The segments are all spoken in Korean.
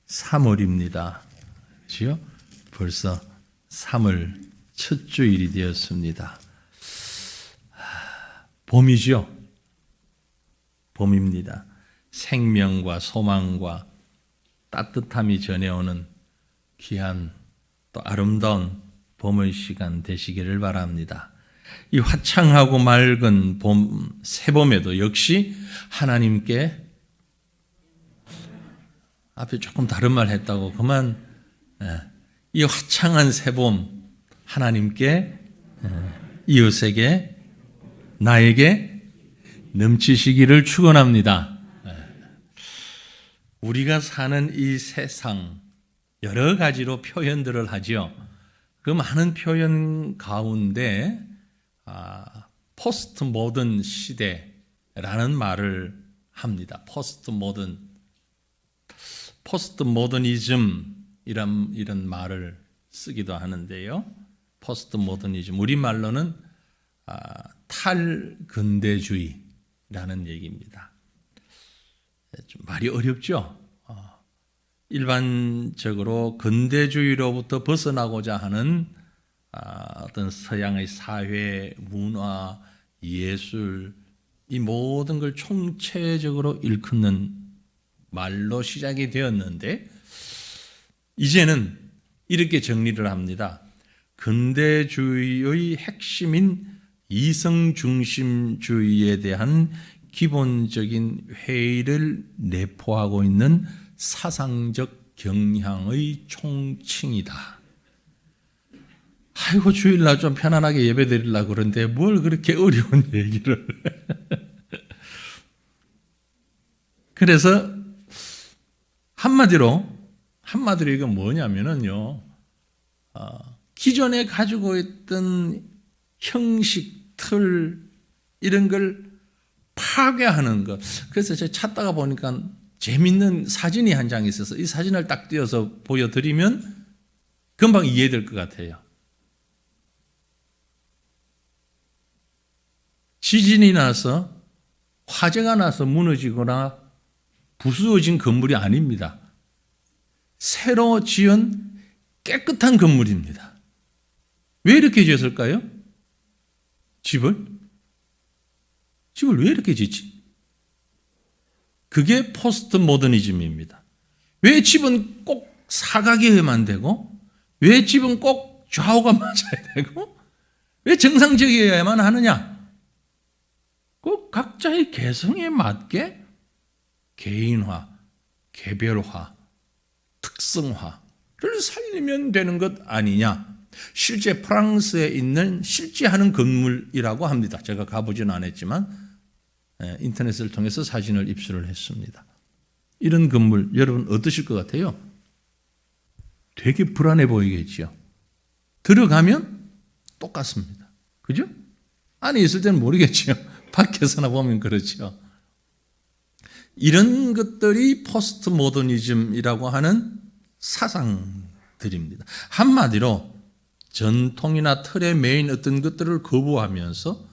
3월입니다. 그렇죠? 벌써 3월 첫 주일이 되었습니다. 봄이죠? 봄입니다. 생명과 소망과 따뜻함이 전해오는 귀한 또 아름다운 봄의 시간 되시기를 바랍니다. 이 화창하고 맑은 봄, 새봄에도 역시 하나님께 앞에 조금 다른 말 했다고 그만 이 화창한 새봄 하나님께 이웃에게 나에게 넘치시기를 축원합니다. 우리가 사는 이 세상 여러 가지로 표현들을 하죠. 그 많은 표현 가운데 포스트 모던 시대라는 말을 합니다. 포스트 모더니즘 이런 말을 쓰기도 하는데요. 포스트 모더니즘 우리말로는 탈근대주의라는 얘기입니다. 좀 말이 어렵죠. 일반적으로 근대주의로부터 벗어나고자 하는 어떤 서양의 사회, 문화, 예술 이 모든 걸 총체적으로 일컫는 말로 시작이 되었는데 이제는 이렇게 정리를 합니다. 근대주의의 핵심인 이성중심주의에 대한 기본적인 회의를 내포하고 있는 사상적 경향의 총칭이다. 아이고 주일날 좀 편안하게 예배 드리려고 그러는데 뭘 그렇게 어려운 얘기를 그래서 한마디로 이건 뭐냐면은요, 기존에 가지고 있던 형식, 틀 이런 걸 파괴하는 것. 그래서 제가 찾다가 보니까 재밌는 사진이 한 장 있어서 이 사진을 딱 띄어서 보여드리면 금방 이해될 것 같아요. 지진이 나서 화재가 나서 무너지거나 부수어진 건물이 아닙니다. 새로 지은 깨끗한 건물입니다. 왜 이렇게 지었을까요? 집을 왜 이렇게 짓지? 그게 포스트 모더니즘입니다. 왜 집은 꼭 사각이어야만 되고 왜 집은 꼭 좌우가 맞아야 되고 왜 정상적이어야만 하느냐? 꼭 각자의 개성에 맞게 개인화, 개별화, 특성화를 살리면 되는 것 아니냐. 실제 프랑스에 있는 실제하는 건물이라고 합니다. 제가 가보지는 않았지만 인터넷을 통해서 사진을 입수를 했습니다. 이런 건물 여러분 어떠실 것 같아요? 되게 불안해 보이겠죠. 들어가면 똑같습니다. 그죠? 안에 있을 때는 모르겠죠. 밖에서나 보면 그렇죠. 이런 것들이 포스트 모더니즘이라고 하는 사상들입니다. 한마디로 전통이나 틀에 매인 어떤 것들을 거부하면서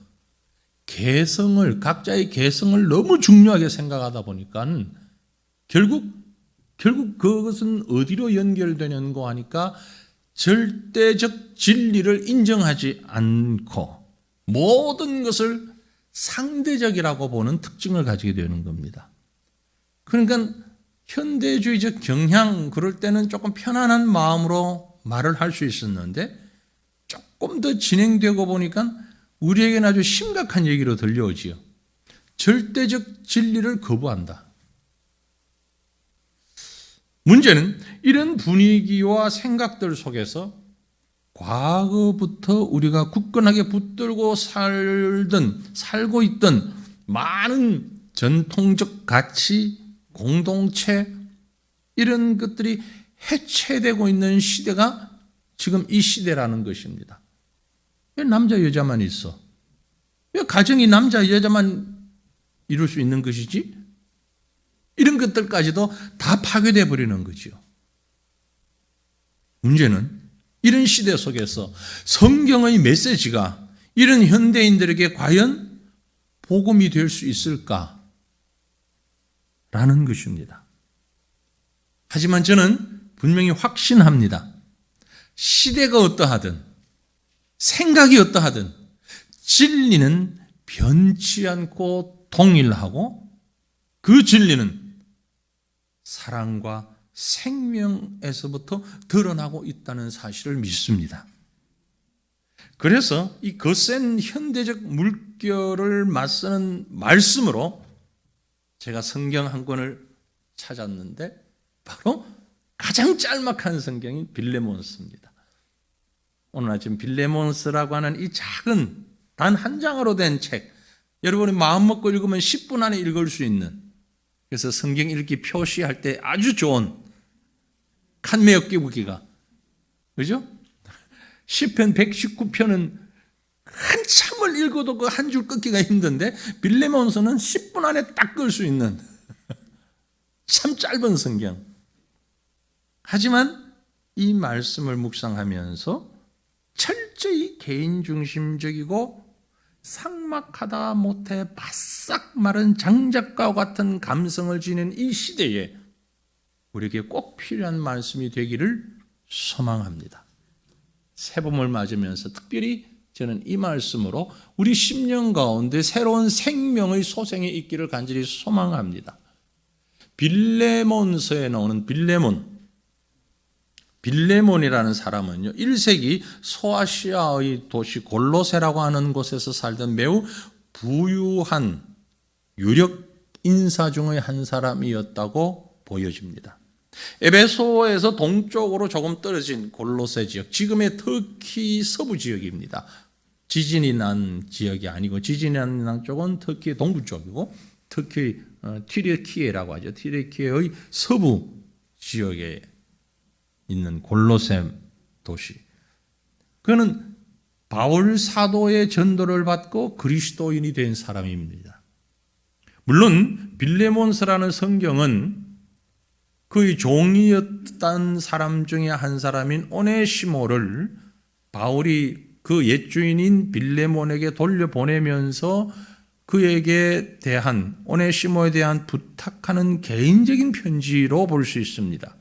각자의 개성을 너무 중요하게 생각하다 보니까 결국 그것은 어디로 연결되는고 하니까 절대적 진리를 인정하지 않고 모든 것을 상대적이라고 보는 특징을 가지게 되는 겁니다. 그러니까 현대주의적 경향 그럴 때는 조금 편안한 마음으로 말을 할 수 있었는데 조금 더 진행되고 보니까 우리에게는 아주 심각한 얘기로 들려오지요. 절대적 진리를 거부한다. 문제는 이런 분위기와 생각들 속에서 과거부터 우리가 굳건하게 붙들고 살고 있던 많은 전통적 가치, 공동체 이런 것들이 해체되고 있는 시대가 지금 이 시대라는 것입니다. 왜 남자 여자만 있어? 왜 가정이 남자 여자만 이룰 수 있는 것이지? 이런 것들까지도 다 파괴되어 버리는 거죠. 문제는 이런 시대 속에서 성경의 메시지가 이런 현대인들에게 과연 복음이 될 수 있을까라는 것입니다. 하지만 저는 분명히 확신합니다. 시대가 어떠하든 생각이 어떠하든 진리는 변치 않고 동일하고 그 진리는 사랑과 생명에서부터 드러나고 있다는 사실을 믿습니다. 그래서 이 거센 현대적 물결을 맞서는 말씀으로 제가 성경 한 권을 찾았는데 바로 가장 짤막한 성경인 빌레몬스입니다. 오늘 아침 빌레몬스라고 하는 이 작은 단 한 장으로 된 책, 여러분이 마음 먹고 읽으면 10분 안에 읽을 수 있는, 그래서 성경 읽기 표시할 때 아주 좋은 칸메어 끼우기가, 그죠? 시편 119편은 한참을 읽어도 그 한 줄 끊기가 힘든데 빌레몬스는 10분 안에 딱 끌 수 있는 참 짧은 성경. 하지만 이 말씀을 묵상하면서 철저히 개인중심적이고 삭막하다 못해 바싹 마른 장작과 같은 감성을 지닌 이 시대에 우리에게 꼭 필요한 말씀이 되기를 소망합니다. 새봄을 맞으면서 특별히 저는 이 말씀으로 우리 10년 가운데 새로운 생명의 소생이 있기를 간절히 소망합니다. 빌레몬서에 나오는 빌레몬이라는 사람은요, 1세기 소아시아의 도시 골로세라고 하는 곳에서 살던 매우 부유한 유력 인사 중의 한 사람이었다고 보여집니다. 에베소에서 동쪽으로 조금 떨어진 골로세 지역, 지금의 터키 서부 지역입니다. 지진이 난 지역이 아니고, 지진이 난 쪽은 터키의 동부 쪽이고, 터키 튀르키예라고 하죠. 튀르키예의 서부 지역에 있는 골로세 도시. 그는 바울 사도의 전도를 받고 그리스도인이 된 사람입니다. 물론 빌레몬스라는 성경은 그의 종이었던 사람 중에 한 사람인 오네시모를 바울이 그 옛 주인인 빌레몬에게 돌려보내면서 그에게 대한, 오네시모에 대한 부탁하는 개인적인 편지로 볼 수 있습니다.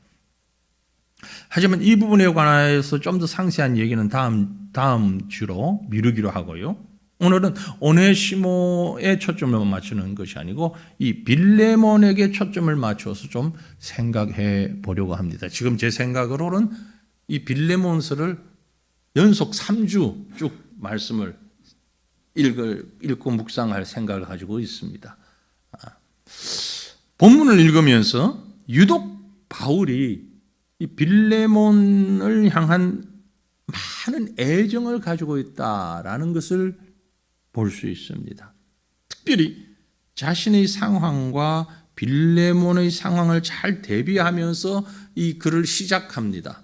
하지만 이 부분에 관해서 좀 더 상세한 얘기는 다음 주로 미루기로 하고요. 오늘은 오네시모에 초점을 맞추는 것이 아니고 이 빌레몬에게 초점을 맞춰서 좀 생각해 보려고 합니다. 지금 제 생각으로는 이 빌레몬서를 연속 3주 쭉 말씀을 읽고 묵상할 생각을 가지고 있습니다. 본문을 읽으면서 유독 바울이 이 빌레몬을 향한 많은 애정을 가지고 있다라는 것을 볼 수 있습니다. 특별히 자신의 상황과 빌레몬의 상황을 잘 대비하면서 이 글을 시작합니다.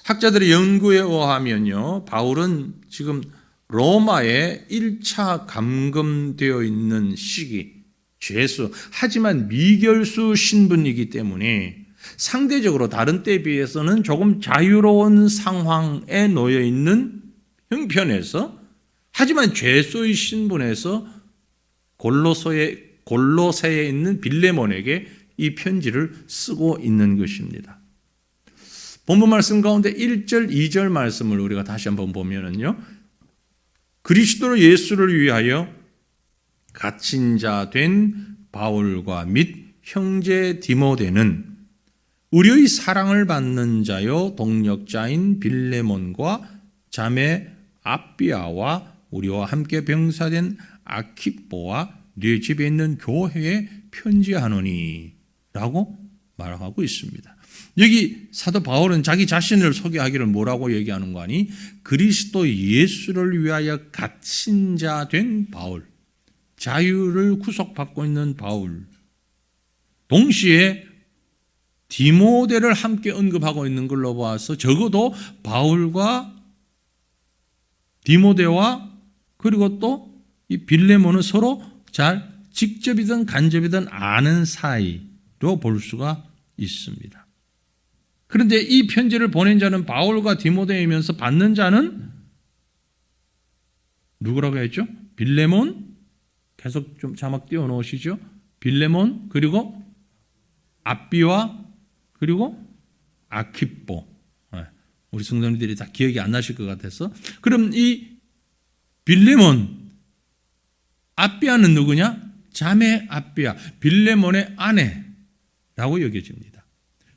학자들의 연구에 의하면요, 바울은 지금 로마에 1차 감금되어 있는 시기, 죄수, 하지만 미결수 신분이기 때문에 상대적으로 다른 때에 비해서는 조금 자유로운 상황에 놓여 있는 형편에서, 하지만 죄수의 신분에서 골로새에 있는 빌레몬에게 이 편지를 쓰고 있는 것입니다. 본문 말씀 가운데 1절, 2절 말씀을 우리가 다시 한번 보면은요, 그리스도 예수를 위하여 갇힌 자 된 바울과 및 형제 디모데는 우리의 사랑을 받는 자요 동력자인 빌레몬과 자매 아비아와 우리와 함께 병사된 아키뽀와 네 집에 있는 교회에 편지하노니 라고 말하고 있습니다. 여기 사도 바울은 자기 자신을 소개하기를 뭐라고 얘기하는 거 아니? 그리스도 예수를 위하여 갇힌 자 된 바울, 자유를 구속받고 있는 바울, 동시에 디모데를 함께 언급하고 있는 걸로 봐서 적어도 바울과 디모데와 그리고 또 이 빌레몬은 서로 잘 직접이든 간접이든 아는 사이로 볼 수가 있습니다. 그런데 이 편지를 보낸 자는 바울과 디모데이면서 받는 자는 누구라고 했죠? 빌레몬, 계속 좀 자막 띄워 놓으시죠. 빌레몬, 그리고 아비와 그리고 아키뽀. 우리 성도님들이 다 기억이 안 나실 것 같아서. 그럼 이 빌레몬, 아비아는 누구냐? 자매 아비아, 빌레몬의 아내라고 여겨집니다.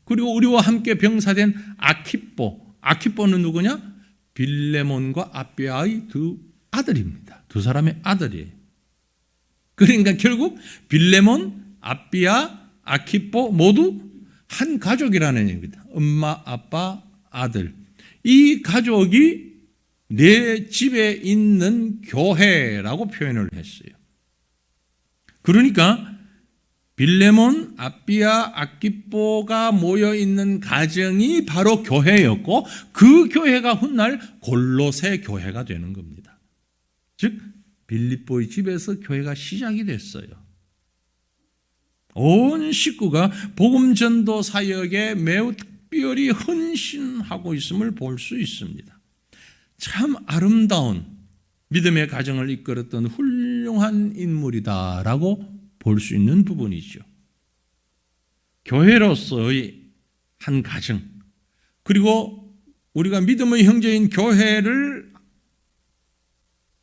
그리고 우리와 함께 병사된 아키뽀, 아키뽀는 누구냐? 빌레몬과 아비아의 두 아들입니다. 두 사람의 아들이에요. 그러니까 결국 빌레몬, 아비아, 아키뽀 모두 한 가족이라는 얘기입니다. 엄마, 아빠, 아들. 이 가족이 내 집에 있는 교회라고 표현을 했어요. 그러니까 빌레몬, 아비아, 아키뽀가 모여있는 가정이 바로 교회였고 그 교회가 훗날 골로새 교회가 되는 겁니다. 즉 빌립보의 집에서 교회가 시작이 됐어요. 온 식구가 복음 전도 사역에 매우 특별히 헌신하고 있음을 볼 수 있습니다. 참 아름다운 믿음의 가정을 이끌었던 훌륭한 인물이다라고 볼 수 있는 부분이죠. 교회로서의 한 가정, 그리고 우리가 믿음의 형제인 교회를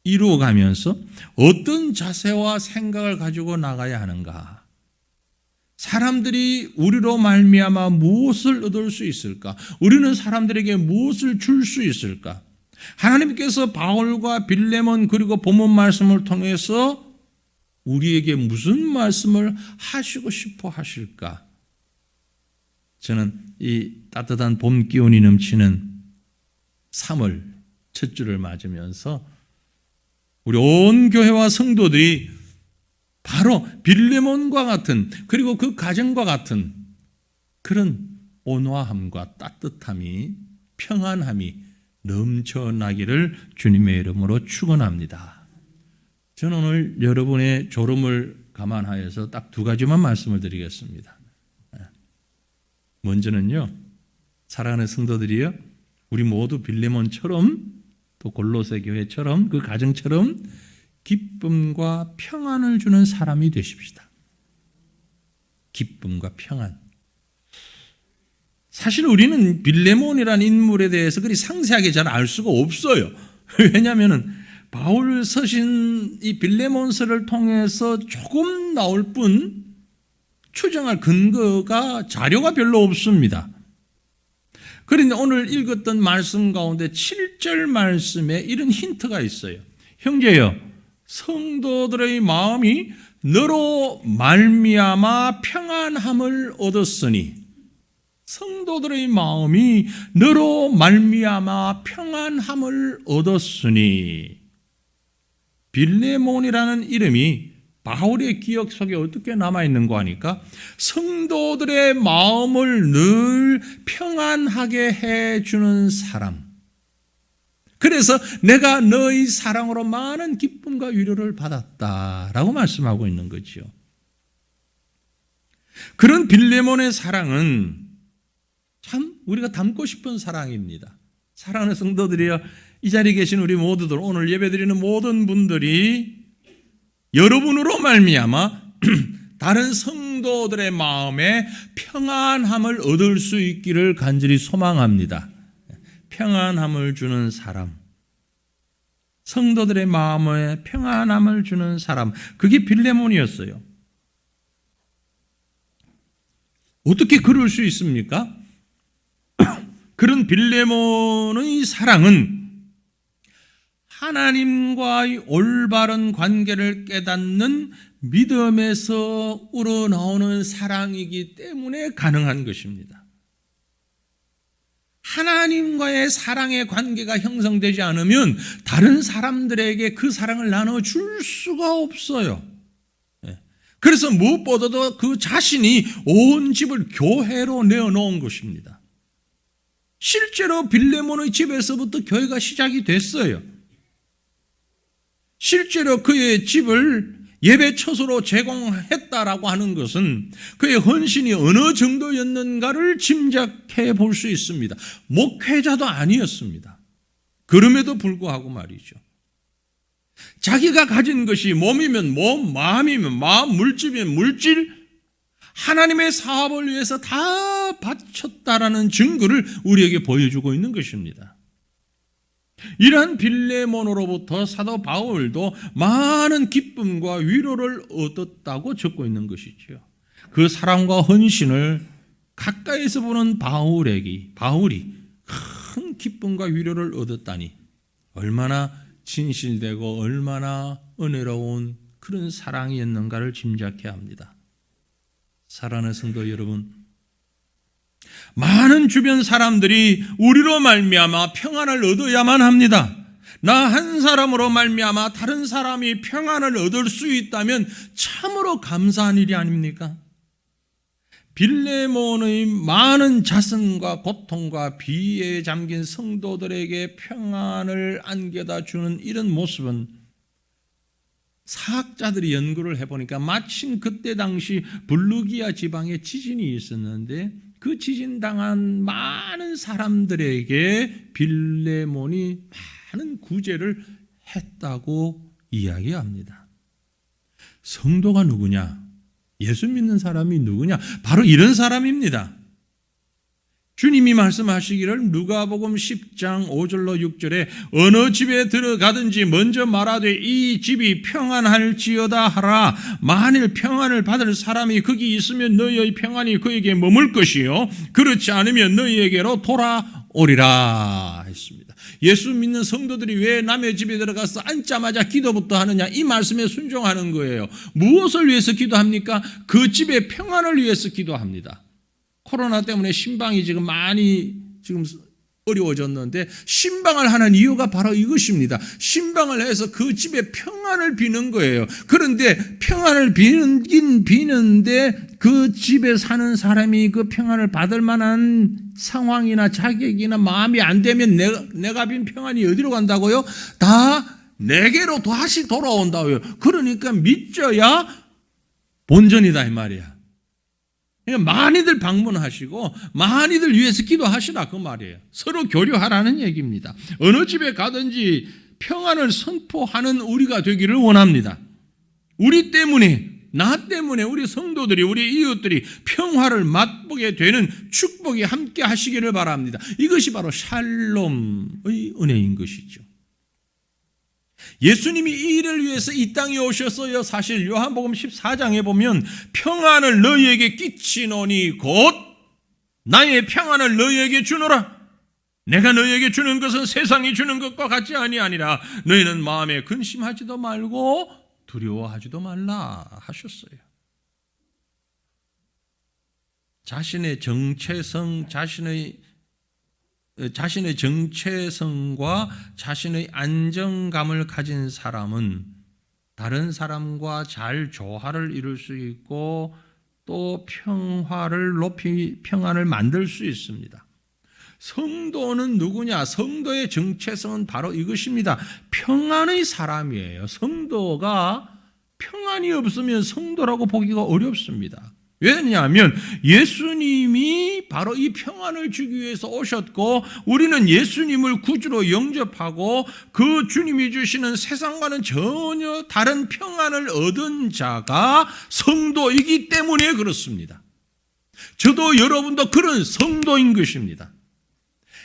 이루어가면서 어떤 자세와 생각을 가지고 나가야 하는가? 사람들이 우리로 말미암아 무엇을 얻을 수 있을까? 우리는 사람들에게 무엇을 줄 수 있을까? 하나님께서 바울과 빌레몬 그리고 본문 말씀을 통해서 우리에게 무슨 말씀을 하시고 싶어 하실까? 저는 이 따뜻한 봄 기운이 넘치는 3월 첫 주를 맞으면서 우리 온 교회와 성도들이 바로 빌레몬과 같은, 그리고 그 가정과 같은 그런 온화함과 따뜻함이, 평안함이 넘쳐나기를 주님의 이름으로 축원합니다. 저는 오늘 여러분의 졸음을 감안하여서 딱 두 가지만 말씀을 드리겠습니다. 먼저는요, 사랑하는 성도들이요, 우리 모두 빌레몬처럼 또 골로새 교회처럼 그 가정처럼 기쁨과 평안을 주는 사람이 되십시다. 기쁨과 평안. 사실 우리는 빌레몬이라는 인물에 대해서 그리 상세하게 잘 알 수가 없어요. 왜냐하면 바울 서신 이 빌레몬서를 통해서 조금 나올 뿐 추정할 근거가, 자료가 별로 없습니다. 그런데 오늘 읽었던 말씀 가운데 7절 말씀에 이런 힌트가 있어요. 형제여, 성도들의 마음이 너로 말미암아 평안함을 얻었으니, 성도들의 마음이 너로 말미암아 평안함을 얻었으니, 빌레몬이라는 이름이 바울의 기억 속에 어떻게 남아있는가 하니까 성도들의 마음을 늘 평안하게 해주는 사람. 그래서 내가 너의 사랑으로 많은 기쁨과 위로를 받았다라고 말씀하고 있는 거죠. 그런 빌레몬의 사랑은 참 우리가 닮고 싶은 사랑입니다. 사랑하는 성도들이여, 이 자리에 계신 우리 모두들, 오늘 예배드리는 모든 분들이 여러분으로 말미암아 다른 성도들의 마음에 평안함을 얻을 수 있기를 간절히 소망합니다. 평안함을 주는 사람, 성도들의 마음에 평안함을 주는 사람, 그게 빌레몬이었어요. 어떻게 그럴 수 있습니까? 그런 빌레몬의 사랑은 하나님과의 올바른 관계를 깨닫는 믿음에서 우러나오는 사랑이기 때문에 가능한 것입니다. 하나님과의 사랑의 관계가 형성되지 않으면 다른 사람들에게 그 사랑을 나눠줄 수가 없어요. 그래서 무엇보다도 그 자신이 온 집을 교회로 내어놓은 것입니다. 실제로 빌레몬의 집에서부터 교회가 시작이 됐어요. 실제로 그의 집을 예배 처소로 제공했다라고 하는 것은 그의 헌신이 어느 정도였는가를 짐작해 볼 수 있습니다. 목회자도 아니었습니다. 그럼에도 불구하고 말이죠. 자기가 가진 것이 몸이면 몸, 마음이면 마음, 물질이면 물질, 하나님의 사업을 위해서 다 바쳤다라는 증거를 우리에게 보여주고 있는 것입니다. 이러한 빌레몬으로부터 사도 바울도 많은 기쁨과 위로를 얻었다고 적고 있는 것이지요. 그 사랑과 헌신을 가까이서 보는 바울이 큰 기쁨과 위로를 얻었다니 얼마나 진실되고 얼마나 은혜로운 그런 사랑이었는가를 짐작해야 합니다. 사랑하는 성도 여러분, 많은 주변 사람들이 우리로 말미암아 평안을 얻어야만 합니다. 나 한 사람으로 말미암아 다른 사람이 평안을 얻을 수 있다면 참으로 감사한 일이 아닙니까? 빌레몬의 많은 자선과 고통과 비애에 잠긴 성도들에게 평안을 안겨다 주는 이런 모습은 사학자들이 연구를 해보니까 마침 그때 당시 블루기아 지방에 지진이 있었는데 그 지진 당한 많은 사람들에게 빌레몬이 많은 구제를 했다고 이야기합니다. 성도가 누구냐? 예수 믿는 사람이 누구냐? 바로 이런 사람입니다. 주님이 말씀하시기를 누가복음 10장 5절로 6절에 어느 집에 들어가든지 먼저 말하되 이 집이 평안할지어다 하라. 만일 평안을 받을 사람이 거기 있으면 너희의 평안이 그에게 머물 것이요 그렇지 않으면 너희에게로 돌아오리라 했습니다. 예수 믿는 성도들이 왜 남의 집에 들어가서 앉자마자 기도부터 하느냐? 이 말씀에 순종하는 거예요. 무엇을 위해서 기도합니까? 그 집의 평안을 위해서 기도합니다. 코로나 때문에 신방이 지금 많이 어려워졌는데 신방을 하는 이유가 바로 이것입니다. 신방을 해서 그 집에 평안을 비는 거예요. 그런데 평안을 비는데 그 집에 사는 사람이 그 평안을 받을 만한 상황이나 자격이나 마음이 안 되면 내가 빈 평안이 어디로 간다고요? 다 내게로 다시 돌아온다고요. 그러니까 믿져야 본전이다 이 말이야. 많이들 방문하시고 많이들 위해서 기도하시라 그 말이에요. 서로 교류하라는 얘기입니다. 어느 집에 가든지 평안을 선포하는 우리가 되기를 원합니다. 우리 때문에, 나 때문에 우리 성도들이, 우리 이웃들이 평화를 맛보게 되는 축복이 함께 하시기를 바랍니다. 이것이 바로 샬롬의 은혜인 것이죠. 예수님이 이 일을 위해서 이 땅에 오셨어요. 사실 요한복음 14장에 보면 평안을 너희에게 끼치노니 곧 나의 평안을 너희에게 주노라. 내가 너희에게 주는 것은 세상이 주는 것과 같지 아니하니라. 너희는 마음에 근심하지도 말고 두려워하지도 말라 하셨어요. 자신의 정체성, 자신의 정체성과 자신의 안정감을 가진 사람은 다른 사람과 잘 조화를 이룰 수 있고 또 평안을 만들 수 있습니다. 성도는 누구냐? 성도의 정체성은 바로 이것입니다. 평안의 사람이에요. 성도가 평안이 없으면 성도라고 보기가 어렵습니다. 왜냐하면 예수님이 바로 이 평안을 주기 위해서 오셨고 우리는 예수님을 구주로 영접하고 그 주님이 주시는 세상과는 전혀 다른 평안을 얻은 자가 성도이기 때문에 그렇습니다. 저도 여러분도 그런 성도인 것입니다.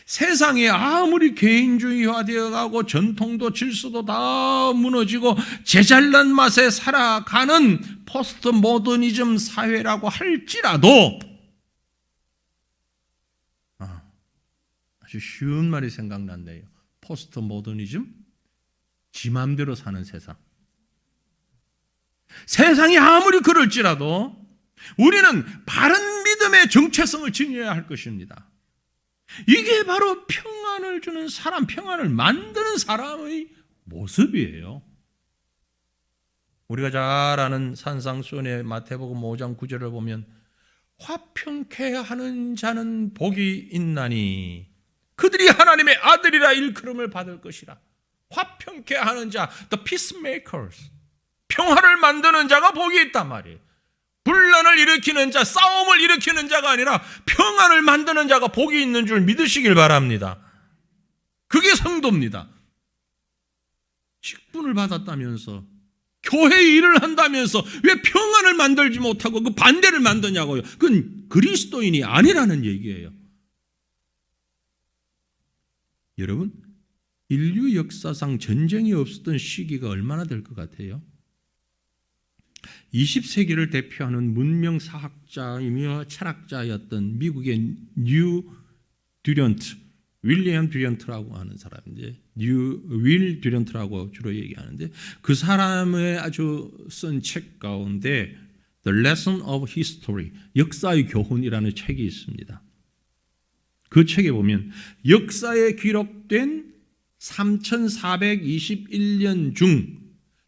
세상에 아무리 개인주의화되어 가고 전통도 질서도 다 무너지고 제잘난 맛에 살아가는 포스트 모더니즘 사회라고 할지라도 아주 쉬운 말이 생각난대요. 포스트 모더니즘? 지 맘대로 사는 세상. 세상이 아무리 그럴지라도 우리는 바른 믿음의 정체성을 지녀야 할 것입니다. 이게 바로 평안을 주는 사람, 평안을 만드는 사람의 모습이에요. 우리가 잘 아는 산상수훈의 마태복음 5장 9절을 보면 화평케 하는 자는 복이 있나니 그들이 하나님의 아들이라 일컬음을 받을 것이라. 화평케 하는 자, the peacemakers, 평화를 만드는 자가 복이 있단 말이에요. 분란을 일으키는 자, 싸움을 일으키는 자가 아니라 평안을 만드는 자가 복이 있는 줄 믿으시길 바랍니다. 그게 성도입니다. 직분을 받았다면서 교회 일을 한다면서 왜 평안을 만들지 못하고 그 반대를 만드냐고요. 그건 그리스도인이 아니라는 얘기예요. 여러분, 인류 역사상 전쟁이 없었던 시기가 얼마나 될 것 같아요? 20세기를 대표하는 문명사학자이며 철학자였던 미국의 윌리엄 듀런트라고 하는 사람인데, 윌 듀런트라고 주로 얘기하는데, 그 사람의 아주 쓴 책 가운데 The Lesson of History, 역사의 교훈이라는 책이 있습니다. 그 책에 보면 역사에 기록된 3421년 중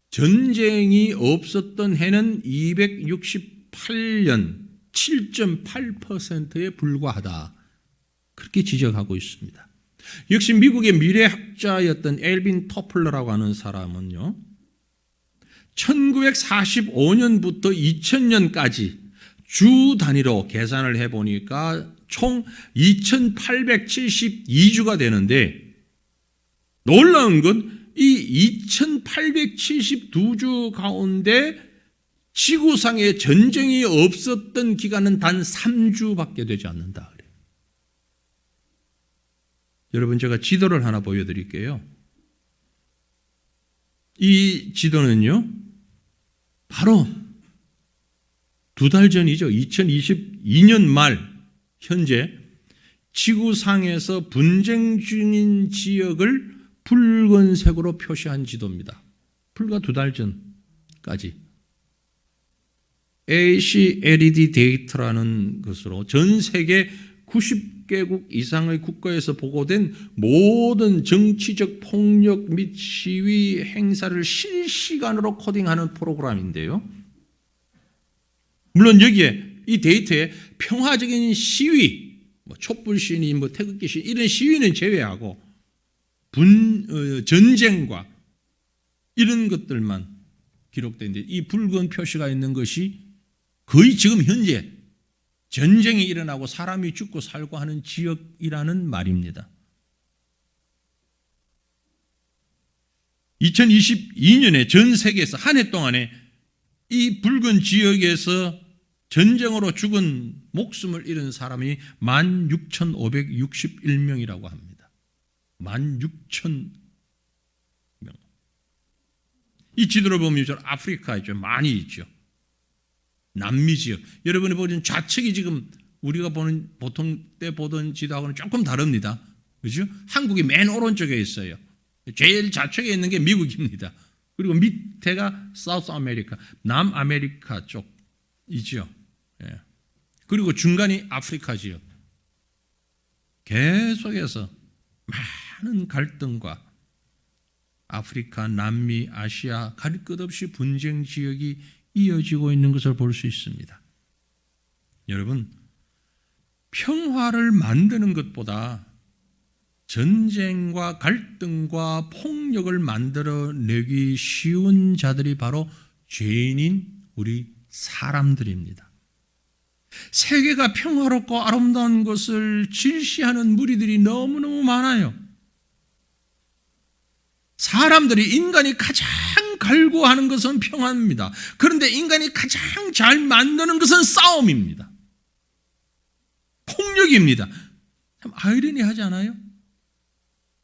전쟁이 없었던 해는 268년, 7.8%에 불과하다. 그렇게 지적하고 있습니다. 역시 미국의 미래학자였던 엘빈 토플러라고 하는 사람은요, 1945년부터 2000년까지 주 단위로 계산을 해보니까 총 2872주가 되는데, 놀라운 건 이 2872주 가운데 지구상에 전쟁이 없었던 기간은 단 3주밖에 되지 않는다. 여러분, 제가 지도를 하나 보여드릴게요. 이 지도는요, 바로 2달 전이죠. 2022년 말 현재 지구상에서 분쟁 중인 지역을 붉은색으로 표시한 지도입니다. 불과 2달 전까지. AC LED 데이터라는 것으로 전 세계 90개국 이상의 국가에서 보고된 모든 정치적 폭력 및 시위 행사를 실시간으로 코딩하는 프로그램인데요. 물론 여기에 이 데이터에 평화적인 시위, 촛불 시위, 태극기 시위 이런 시위는 제외하고 전쟁과 이런 것들만 기록되는데, 이 붉은 표시가 있는 것이 거의 지금 현재 전쟁이 일어나고 사람이 죽고 살고 하는 지역이라는 말입니다. 2022년에 전 세계에서 한 해 동안에 이 붉은 지역에서 전쟁으로 죽은 목숨을 잃은 사람이 16,561명이라고 합니다. 16,000명. 이 지도를 보면 아프리카 있죠. 많이 있죠. 남미 지역. 여러분이 보는 좌측이 지금 우리가 보는 보통 때 보던 지도하고는 조금 다릅니다. 그죠? 한국이 맨 오른쪽에 있어요. 제일 좌측에 있는 게 미국입니다. 그리고 밑에가 사우스 아메리카, 남아메리카 쪽이죠. 예. 그리고 중간이 아프리카 지역. 계속해서 많은 갈등과 아프리카, 남미, 아시아 가릴 것 없이 분쟁 지역이 이어지고 있는 것을 볼 수 있습니다. 여러분, 평화를 만드는 것보다 전쟁과 갈등과 폭력을 만들어내기 쉬운 자들이 바로 죄인인 우리 사람들입니다. 세계가 평화롭고 아름다운 것을 질시하는 무리들이 너무너무 많아요. 사람들이, 인간이 가장 갈구하는 것은 평화입니다. 그런데 인간이 가장 잘 만드는 것은 싸움입니다. 폭력입니다. 참 아이러니하지 않아요?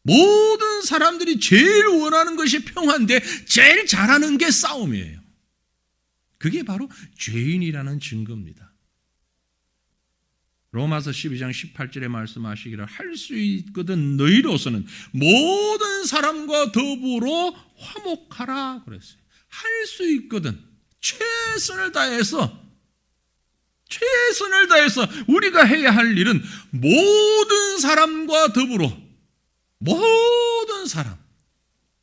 모든 사람들이 제일 원하는 것이 평화인데 제일 잘하는 게 싸움이에요. 그게 바로 죄인이라는 증거입니다. 로마서 12장 18절에 말씀하시기를 할 수 있거든 너희로서는 모든 사람과 더불어 화목하라 그랬어요. 할 수 있거든. 최선을 다해서 우리가 해야 할 일은 모든 사람과 더불어, 모든 사람,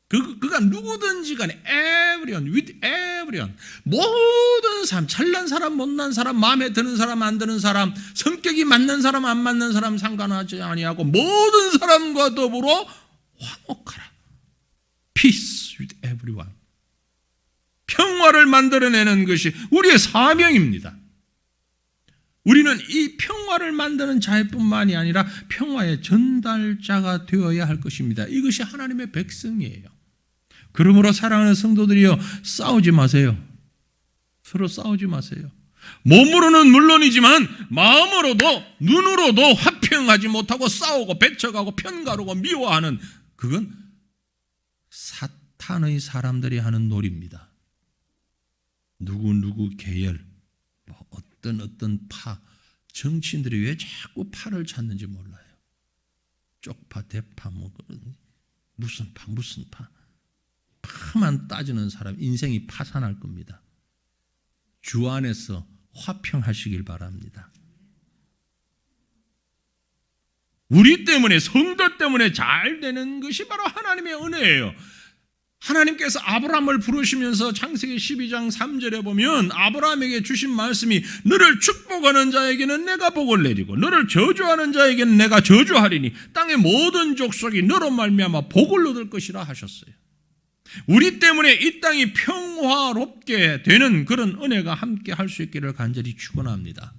그가 누구든지 간에 everyone, with everyone, 모든 사람, 잘난 사람, 못난 사람, 마음에 드는 사람, 안 드는 사람, 성격이 맞는 사람, 안 맞는 사람 상관하지 아니하고 모든 사람과 더불어 화목하라. Peace with everyone. 평화를 만들어내는 것이 우리의 사명입니다. 우리는 이 평화를 만드는 자일 뿐만이 아니라 평화의 전달자가 되어야 할 것입니다. 이것이 하나님의 백성이에요. 그러므로 사랑하는 성도들이여, 싸우지 마세요. 서로 싸우지 마세요. 몸으로는 물론이지만 마음으로도 눈으로도 화평하지 못하고 싸우고 배척하고 편가르고 미워하는, 그건 사탄의 사람들이 하는 놀이입니다. 누구 계열, 어떤 파, 정치인들이 왜 자꾸 파를 찾는지 몰라요. 쪽파, 대파, 무슨 파. 파만 따지는 사람 인생이 파산할 겁니다. 주 안에서 화평하시길 바랍니다. 우리 때문에, 성도 때문에 잘 되는 것이 바로 하나님의 은혜예요. 하나님께서 아브라함을 부르시면서 창세기 12장 3절에 보면 아브라함에게 주신 말씀이, 너를 축복하는 자에게는 내가 복을 내리고 너를 저주하는 자에게는 내가 저주하리니 땅의 모든 족속이 너로 말미암아 복을 얻을 것이라 하셨어요. 우리 때문에 이 땅이 평화롭게 되는 그런 은혜가 함께 할 수 있기를 간절히 축원합니다.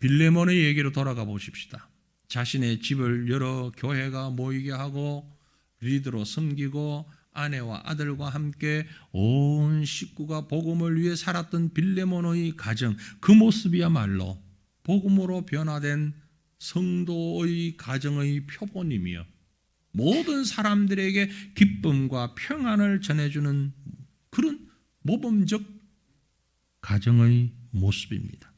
빌레몬의 얘기로 돌아가 보십시다. 자신의 집을 여러 교회가 모이게 하고 리더로 섬기고 아내와 아들과 함께 온 식구가 복음을 위해 살았던 빌레몬의 가정, 그 모습이야말로 복음으로 변화된 성도의 가정의 표본이며 모든 사람들에게 기쁨과 평안을 전해주는 그런 모범적 가정의 모습입니다.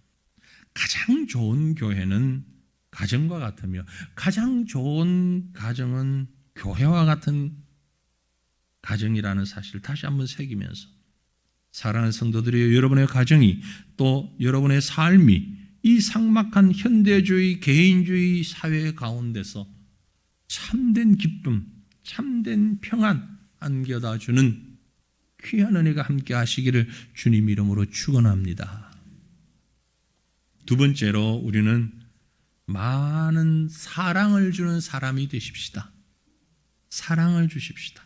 가장 좋은 교회는 가정과 같으며 가장 좋은 가정은 교회와 같은 가정이라는 사실을 다시 한번 새기면서, 사랑하는 성도들이, 여러분의 가정이 또 여러분의 삶이 이 삭막한 현대주의 개인주의 사회 가운데서 참된 기쁨, 참된 평안 안겨다 주는 귀한 은혜가 함께 하시기를 주님 이름으로 축원합니다. 두 번째로, 우리는 많은 사랑을 주는 사람이 되십시다. 사랑을 주십시다.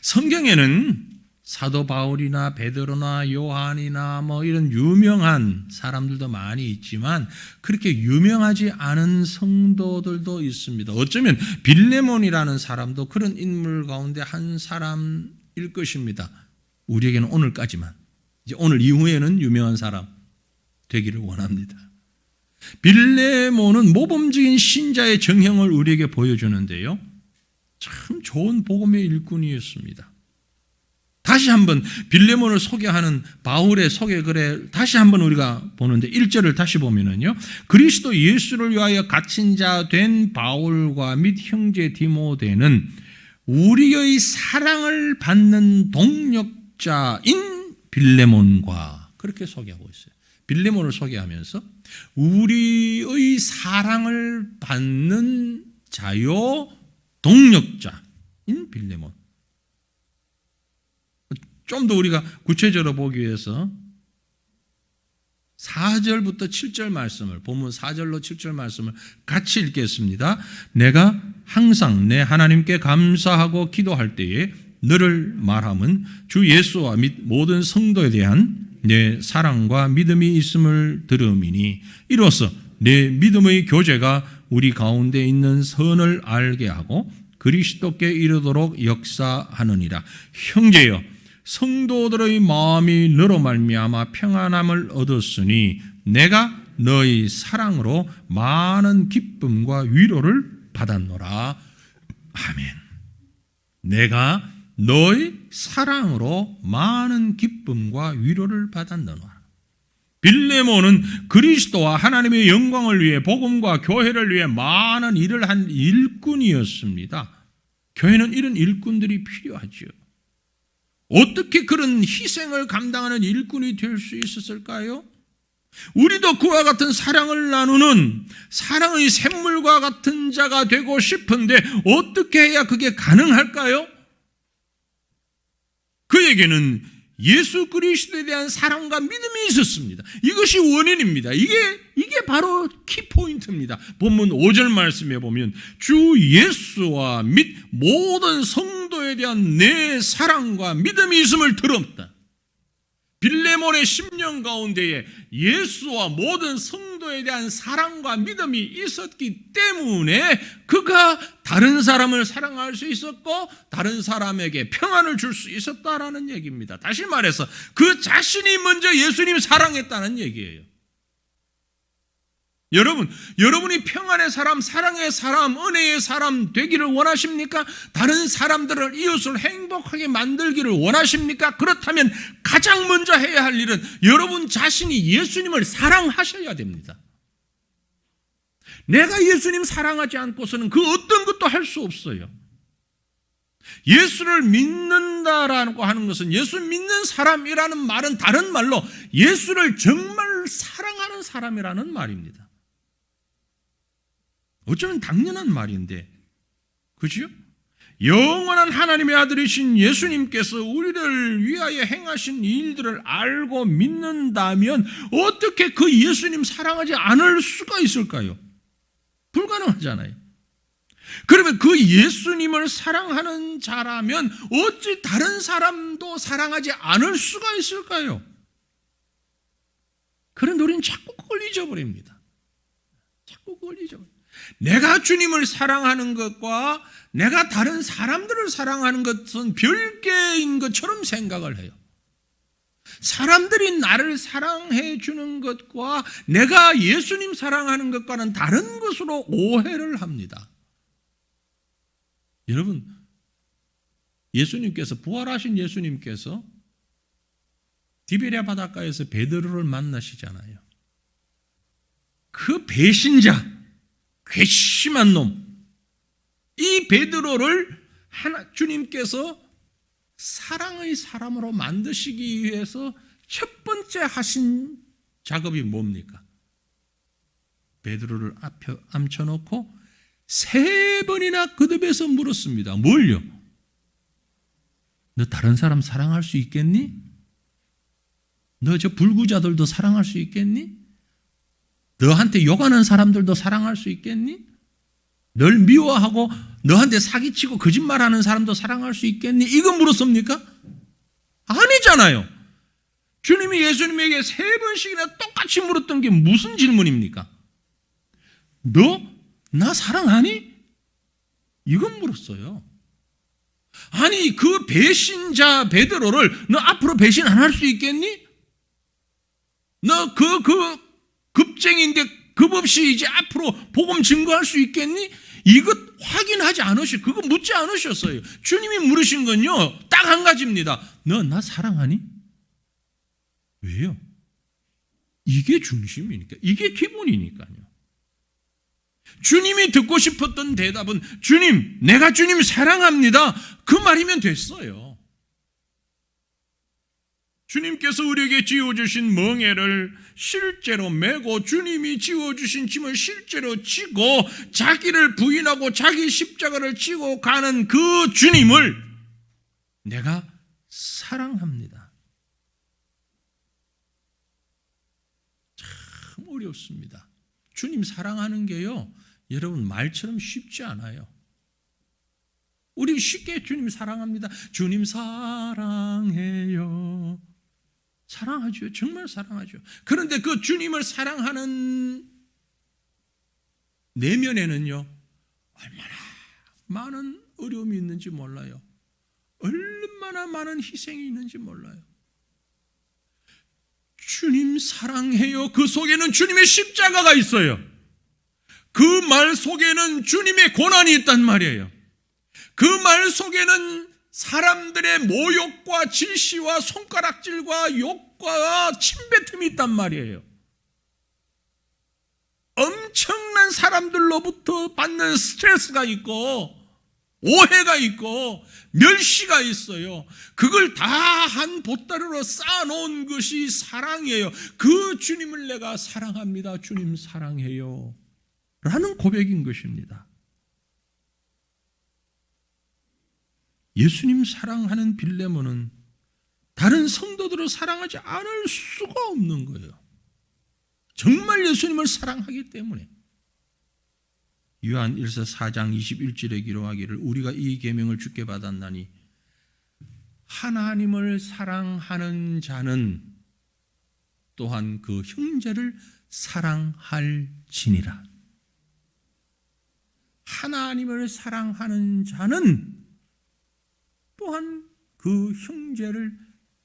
성경에는 사도 바울이나 베드로나 요한이나 이런 유명한 사람들도 많이 있지만 그렇게 유명하지 않은 성도들도 있습니다. 어쩌면 빌레몬이라는 사람도 그런 인물 가운데 한 사람일 것입니다. 우리에게는 오늘까지만, 이제 오늘 이후에는 유명한 사람 되기를 원합니다. 빌레몬은 모범적인 신자의 정형을 우리에게 보여주는데요, 참 좋은 복음의 일꾼이었습니다. 다시 한번 빌레몬을 소개하는 바울의 소개글에 다시 한번 우리가 보는데 1절을 다시 보면은요, 그리스도 예수를 위하여 갇힌 자 된 바울과 및 형제 디모데는 우리의 사랑을 받는 동력자인 빌레몬과, 그렇게 소개하고 있어요. 빌레몬을 소개하면서 우리의 사랑을 받는 자요 동력자인 빌레몬. 좀 더 우리가 구체적으로 보기 위해서 4절부터 7절 말씀을, 본문 4절로 7절 말씀을 같이 읽겠습니다. 내가 항상 내 하나님께 감사하고 기도할 때에 너를 말함은 주 예수와 및 모든 성도에 대한 내 사랑과 믿음이 있음을 들음이니, 이로써 내 믿음의 교제가 우리 가운데 있는 선을 알게 하고 그리스도께 이르도록 역사하느니라. 형제여, 성도들의 마음이 너로 말미암아 평안함을 얻었으니 내가 너희 사랑으로 많은 기쁨과 위로를 받았노라. 아멘. 내가 너희 사랑으로 많은 기쁨과 위로를 받았노라. 빌레몬은 그리스도와 하나님의 영광을 위해, 복음과 교회를 위해 많은 일을 한 일꾼이었습니다. 교회는 이런 일꾼들이 필요하죠. 어떻게 그런 희생을 감당하는 일꾼이 될 수 있었을까요? 우리도 그와 같은 사랑을 나누는 사랑의 샘물과 같은 자가 되고 싶은데 어떻게 해야 그게 가능할까요? 그에게는 예수 그리스도에 대한 사랑과 믿음이 있었습니다. 이것이 원인입니다. 이게 바로 키포인트입니다. 본문 5절 말씀에 보면 주 예수와 및 모든 성도에 대한 내 사랑과 믿음이 있음을 들었다. 빌레몬의 심령 가운데에 예수와 모든 성도에 대한 사랑과 믿음이 있었기 때문에 그가 다른 사람을 사랑할 수 있었고 다른 사람에게 평안을 줄 수 있었다라는 얘기입니다. 다시 말해서 그 자신이 먼저 예수님 사랑했다는 얘기예요. 여러분이 평안의 사람, 사랑의 사람, 은혜의 사람 되기를 원하십니까? 다른 사람들을, 이웃을 행복하게 만들기를 원하십니까? 그렇다면 가장 먼저 해야 할 일은 여러분 자신이 예수님을 사랑하셔야 됩니다. 내가 예수님 사랑하지 않고서는 그 어떤 것도 할 수 없어요. 예수를 믿는다라고 하는 것은, 예수 믿는 사람이라는 말은 다른 말로 예수를 정말 사랑하는 사람이라는 말입니다. 어쩌면 당연한 말인데, 그죠? 영원한 하나님의 아들이신 예수님께서 우리를 위하여 행하신 일들을 알고 믿는다면 어떻게 그 예수님 사랑하지 않을 수가 있을까요? 불가능하잖아요. 그러면 그 예수님을 사랑하는 자라면 어찌 다른 사람도 사랑하지 않을 수가 있을까요? 그런데 우리는 자꾸 그걸 잊어버립니다. 자꾸 그걸 잊어버립니다. 내가 주님을 사랑하는 것과 내가 다른 사람들을 사랑하는 것은 별개인 것처럼 생각을 해요. 사람들이 나를 사랑해 주는 것과 내가 예수님 사랑하는 것과는 다른 것으로 오해를 합니다. 여러분, 예수님께서, 부활하신 예수님께서 디베랴 바닷가에서 베드로를 만나시잖아요. 그 배신자, 괘씸한 놈, 이 베드로를 주님께서 사랑의 사람으로 만드시기 위해서 첫 번째 하신 작업이 뭡니까? 베드로를 앞에 앉혀놓고 3번이나 거듭해서 물었습니다. 뭘요? 너 다른 사람 사랑할 수 있겠니? 너 저 불구자들도 사랑할 수 있겠니? 너한테 욕하는 사람들도 사랑할 수 있겠니? 널 미워하고 너한테 사기치고 거짓말하는 사람도 사랑할 수 있겠니? 이거 물었습니까? 아니잖아요. 주님이 예수님에게 3번씩이나 똑같이 물었던 게 무슨 질문입니까? 너 나 사랑하니? 이건 물었어요. 아니, 그 배신자 베드로를 너 앞으로 배신 안 할 수 있겠니? 너 급쟁이인데 급 없이 이제 앞으로 복음 증거할 수 있겠니? 이것 확인하지 않으셨어요. 그거 묻지 않으셨어요. 주님이 물으신 건요, 딱 한 가지입니다. 너 나 사랑하니? 왜요? 이게 중심이니까. 이게 기본이니까요. 주님이 듣고 싶었던 대답은, 주님, 내가 주님 사랑합니다. 그 말이면 됐어요. 주님께서 우리에게 지어주신 멍에를 실제로 메고 주님이 지어주신 짐을 실제로 지고 자기를 부인하고 자기 십자가를 지고 가는 그 주님을 내가 사랑합니다. 참 어렵습니다. 주님 사랑하는 게요, 여러분 말처럼 쉽지 않아요. 우리 쉽게 주님 사랑합니다. 주님 사랑해요. 사랑하죠. 정말 사랑하죠. 그런데 그 주님을 사랑하는 내면에는요, 얼마나 많은 어려움이 있는지 몰라요. 얼마나 많은 희생이 있는지 몰라요. 주님 사랑해요. 그 속에는 주님의 십자가가 있어요. 그 말 속에는 주님의 고난이 있단 말이에요. 그 말 속에는 사람들의 모욕과 질시와 손가락질과 욕과 침뱉음이 있단 말이에요. 엄청난 사람들로부터 받는 스트레스가 있고 오해가 있고 멸시가 있어요. 그걸 다 한 보따리로 쌓아놓은 것이 사랑이에요. 그 주님을 내가 사랑합니다. 주님 사랑해요. 라는 고백인 것입니다. 예수님 사랑하는 빌레몬은 다른 성도들을 사랑하지 않을 수가 없는 거예요. 정말 예수님을 사랑하기 때문에. 요한 1서 4장 21절에 기록하기를 우리가 이 계명을 주께 받았나니 하나님을 사랑하는 자는 또한 그 형제를 사랑할지니라. 하나님을 사랑하는 자는 또한 그 형제를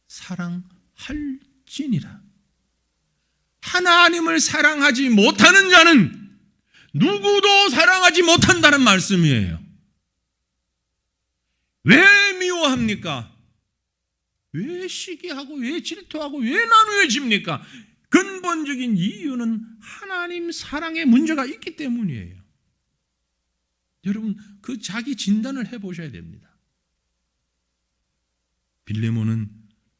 사랑할지니라. 하나님을 사랑하지 못하는 자는 누구도 사랑하지 못한다는 말씀이에요. 왜 미워합니까? 왜 시기하고 왜 질투하고 왜 나누어집니까? 근본적인 이유는 하나님 사랑의 문제가 있기 때문이에요. 여러분, 그 자기 진단을 해보셔야 됩니다. 빌레몬은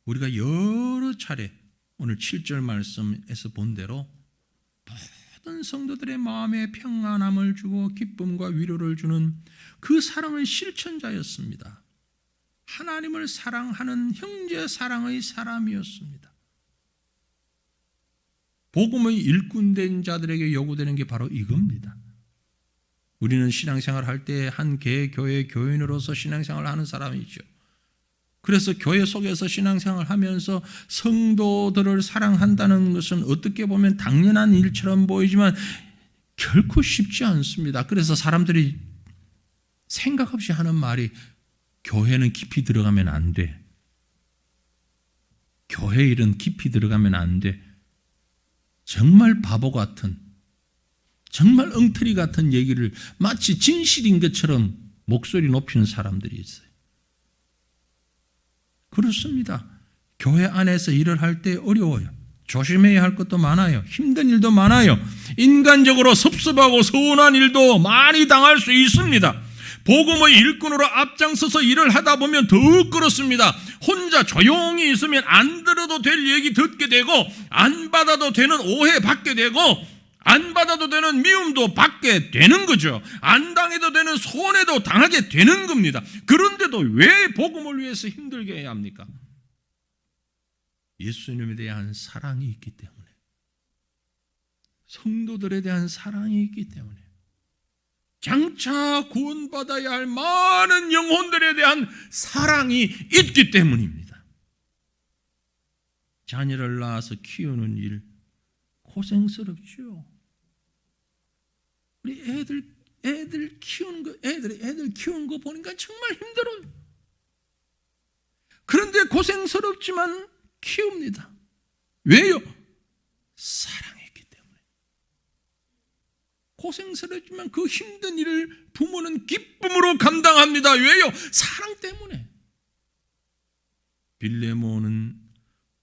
우리가 여러 차례 오늘 7절 말씀에서 본 대로 모든 성도들의 마음에 평안함을 주고 기쁨과 위로를 주는 그 사랑의 실천자였습니다. 하나님을 사랑하는 형제 사랑의 사람이었습니다. 복음의 일꾼된 자들에게 요구되는 게 바로 이겁니다. 우리는 신앙생활 할 때 한 개의 교회 교인으로서 신앙생활을 하는 사람이죠. 그래서 교회 속에서 신앙생활을 하면서 성도들을 사랑한다는 것은 어떻게 보면 당연한 일처럼 보이지만 결코 쉽지 않습니다. 그래서 사람들이 생각 없이 하는 말이 교회는 깊이 들어가면 안 돼. 교회 일은 깊이 들어가면 안 돼. 정말 바보 같은, 정말 엉터리 같은 얘기를 마치 진실인 것처럼 목소리 높이는 사람들이 있어요. 그렇습니다. 교회 안에서 일을 할 때 어려워요. 조심해야 할 것도 많아요. 힘든 일도 많아요. 인간적으로 섭섭하고 서운한 일도 많이 당할 수 있습니다. 복음의 일꾼으로 앞장서서 일을 하다 보면 더욱 그렇습니다. 혼자 조용히 있으면 안 들어도 될 얘기 듣게 되고 안 받아도 되는 오해 받게 되고 안 받아도 되는 미움도 받게 되는 거죠. 안 당해도 되는 손해도 당하게 되는 겁니다. 그런데도 왜 복음을 위해서 힘들게 해야 합니까? 예수님에 대한 사랑이 있기 때문에, 성도들에 대한 사랑이 있기 때문에, 장차 구원받아야 할 많은 영혼들에 대한 사랑이 있기 때문입니다. 자녀를 낳아서 키우는 일 고생스럽죠. 우리 애들 키우는 거, 애들 키우는 거 보니까 정말 힘들어요. 그런데 고생스럽지만 키웁니다. 왜요? 사랑했기 때문에. 고생스럽지만 그 힘든 일을 부모는 기쁨으로 감당합니다. 왜요? 사랑 때문에. 빌레몬은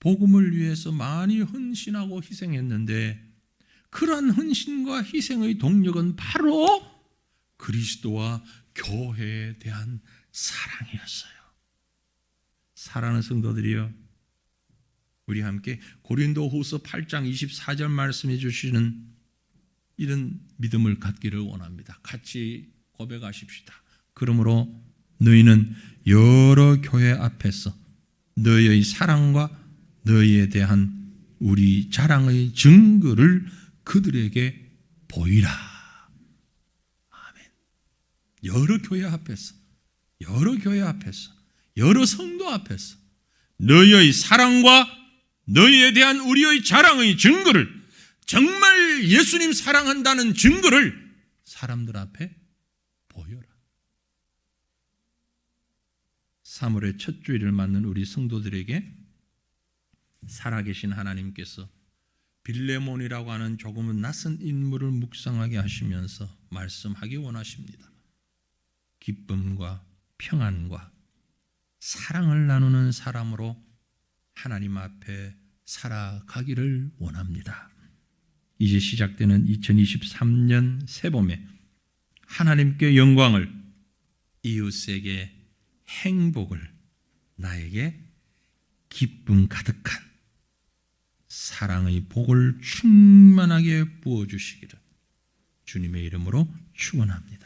복음을 위해서 많이 헌신하고 희생했는데 그러한 헌신과 희생의 동력은 바로 그리스도와 교회에 대한 사랑이었어요. 사랑하는 성도들이여, 우리 함께 고린도후서 8장 24절 말씀해 주시는 이런 믿음을 갖기를 원합니다. 같이 고백하십시다. 그러므로 너희는 여러 교회 앞에서 너희의 사랑과 너희에 대한 우리 자랑의 증거를 그들에게 보이라. 아멘. 여러 교회 앞에서, 여러 성도 앞에서 너희의 사랑과 너희에 대한 우리의 자랑의 증거를, 정말 예수님 사랑한다는 증거를 사람들 앞에 보여라. 3월의 첫 주일을 맞는 우리 성도들에게 살아계신 하나님께서 빌레몬이라고 하는 조금은 낯선 인물을 묵상하게 하시면서 말씀하기 원하십니다. 기쁨과 평안과 사랑을 나누는 사람으로 하나님 앞에 살아가기를 원합니다. 이제 시작되는 2023년 새봄에 하나님께 영광을, 이웃에게 행복을, 나에게 기쁨 가득한 사랑의 복을 충만하게 부어주시기를 주님의 이름으로 축원합니다.